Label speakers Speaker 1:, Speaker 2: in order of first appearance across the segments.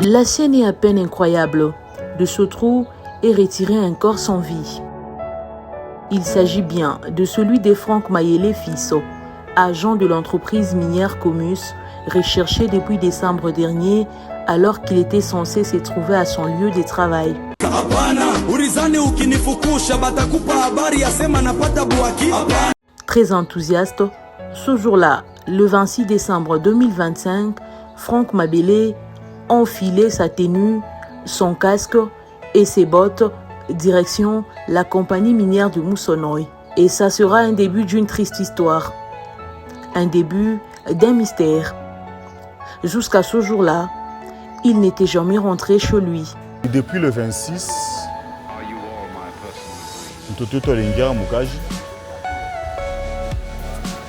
Speaker 1: La scène est à peine incroyable. De ce trou est retiré un corps sans vie. Il s'agit bien de celui de Franck Mayele Fisso, agent de l'entreprise minière Comus, recherché depuis décembre dernier alors qu'il était censé se trouver à son lieu de travail. Très enthousiaste, ce jour-là, le 26 décembre 2025, Franck Mayele enfilait sa tenue, son casque et ses bottes, direction la compagnie minière de Moussonoï. Et ça sera un début d'une triste histoire, un début d'un mystère. Jusqu'à ce jour-là, il n'était jamais rentré chez lui.
Speaker 2: Depuis le 26,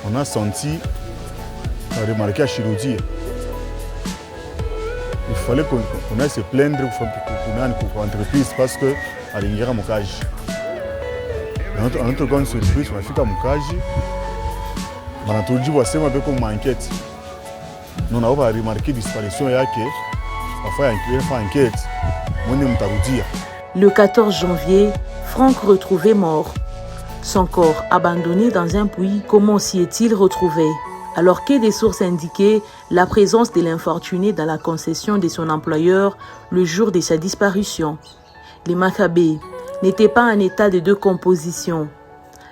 Speaker 2: on a senti, on a remarqué à Chiroudi. Il fallait qu'on aille se plaindre pour l'entreprise parce que à l'Ingira Mokaji. En notre grande surprise, on a fait à Mokaji. On a toujours vu un peu comme enquête. Nous n'avons pas remarqué la disparition et parfois il y a une enquête.
Speaker 1: Le 14 janvier, Franck retrouvé mort. Son corps abandonné dans un puits, comment s'y est-il retrouvé? Alors que des sources indiquaient la présence de l'infortuné dans la concession de son employeur le jour de sa disparition. Les Maccabées n'étaient pas en état de décomposition.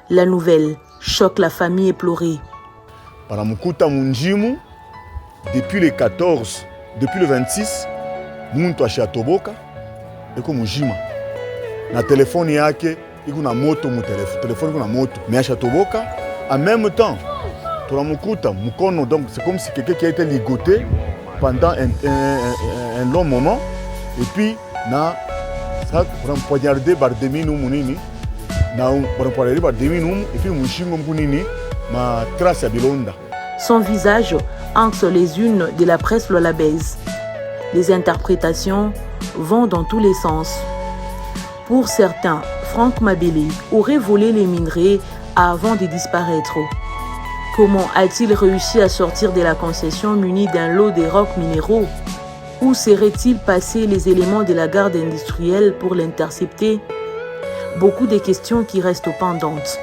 Speaker 1: La nouvelle choque la famille éplorée.
Speaker 2: Depuis le 14, depuis le 26, nous sommes à Toboka et comme Mujima. Na téléphone yake, il y a une moto, téléphone na moto. Mais à Toboka, en même temps, donc c'est comme si quelqu'un qui a été ligoté pendant un long moment et puis na ça pour poignarder par demi nous munini na pour poignarder par demi nous et puis mushingo munini ma trace à bilonda.
Speaker 1: Son visage anxe les unes de la presse lualabaise. Les interprétations vont dans tous les sens. Pour certains, Franck Mayele aurait volé les minerais avant de disparaître. Comment a-t-il réussi à sortir de la concession muni d'un lot de rocs minéraux? Où serait-il passé les éléments de la garde industrielle pour l'intercepter? Beaucoup de questions qui restent pendantes.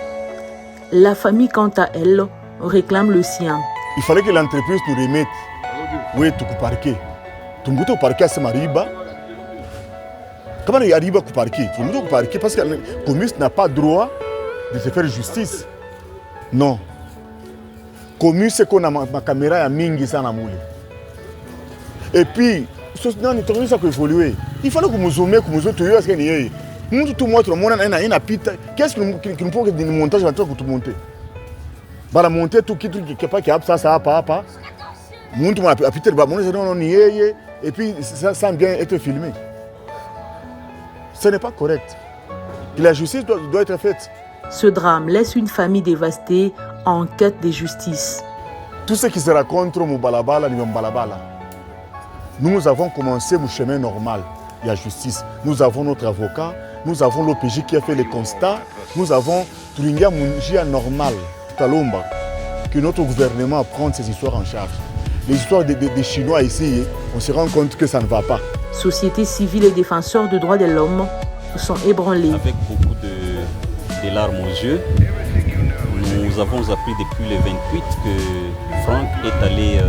Speaker 1: La famille, quant à elle, réclame le sien.
Speaker 2: Il fallait que l'entreprise nous remette. Oui, tout parquet. Tout le monde au parquet à Samariba. Comment il arrive au parquet? Tout le monde au parquet parce que le Comus n'a pas droit de se faire justice. Non. Comus, c'est qu'on a ma caméra à Mingi sans amour. Et puis, ça peut évoluer. Il fallait que nous zoomions, que nous zoomions, que nous tout le monde a pita. Qu'est-ce que nous pouvons faire du montage à tout monter? Bara monter tout qui est pas qui a ça pas. Nous tout a pita non et puis ça semble bien être filmé. Ce n'est pas correct. La justice doit être faite.
Speaker 1: Ce drame laisse une famille dévastée en quête de justice.
Speaker 2: Tout ce qui se raconte au Balabala, nous avons commencé mon chemin normal. Il y a justice. Nous avons notre avocat, nous avons l'OPJ qui a fait le constat, nous avons Turinga Mungia normal, Talomba, que notre gouvernement prend ces histoires en charge. Les histoires des Chinois ici, on se rend compte que ça ne va pas.
Speaker 1: Société civile et défenseurs des droits de l'homme sont ébranlés.
Speaker 3: Avec beaucoup de larmes aux yeux, nous avons appris depuis le 28 que Franck est allé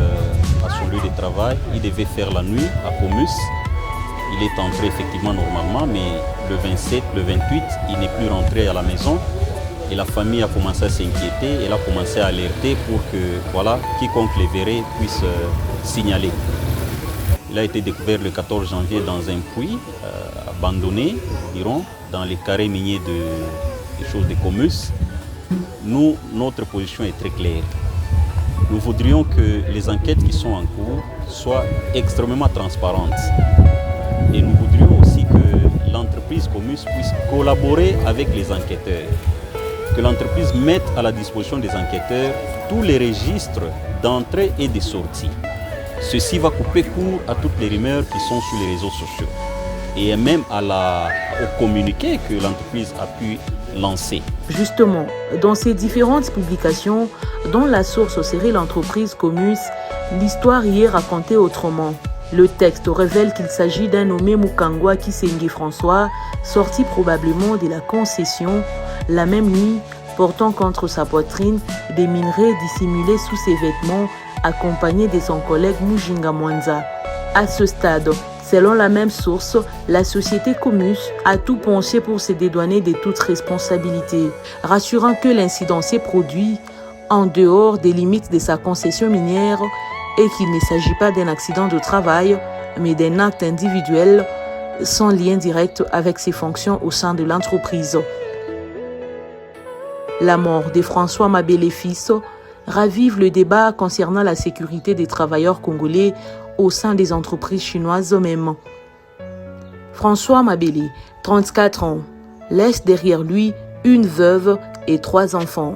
Speaker 3: à son lieu de travail. Il devait faire la nuit à Comus. Il est entré effectivement normalement, mais le 27, le 28, il n'est plus rentré à la maison. Et la famille a commencé à s'inquiéter, elle a commencé à alerter pour que voilà, quiconque les verrait puisse signaler. Il a été découvert le 14 janvier dans un puits abandonné, dirons, dans les carrés miniers des choses de Comus. Nous, notre position est très claire. Nous voudrions que les enquêtes qui sont en cours soient extrêmement transparentes. Et nous voudrions aussi que l'entreprise Comus puisse collaborer avec les enquêteurs. Que l'entreprise mette à la disposition des enquêteurs tous les registres d'entrée et de sortie. Ceci va couper court à toutes les rumeurs qui sont sur les réseaux sociaux. et même au communiqué que l'entreprise a pu lancer.
Speaker 1: Justement, dans ces différentes publications, dont la source serait l'entreprise Comus, l'histoire y est racontée autrement. Le texte révèle qu'il s'agit d'un nommé Mukangwa Kisengi François, sorti probablement de la concession la même nuit, portant contre sa poitrine des minerais dissimulés sous ses vêtements, accompagné de son collègue Mujinga Mwanza. À ce stade, selon la même source, la société Comus a tout pensé pour se dédouaner de toute responsabilité, rassurant que l'incident s'est produit en dehors des limites de sa concession minière et qu'il ne s'agit pas d'un accident de travail, mais d'un acte individuel sans lien direct avec ses fonctions au sein de l'entreprise. La mort de François Mabele fils ravive le débat concernant la sécurité des travailleurs congolais au sein des entreprises chinoises eux-mêmes. François Mabele, 34 ans, laisse derrière lui une veuve et 3 enfants.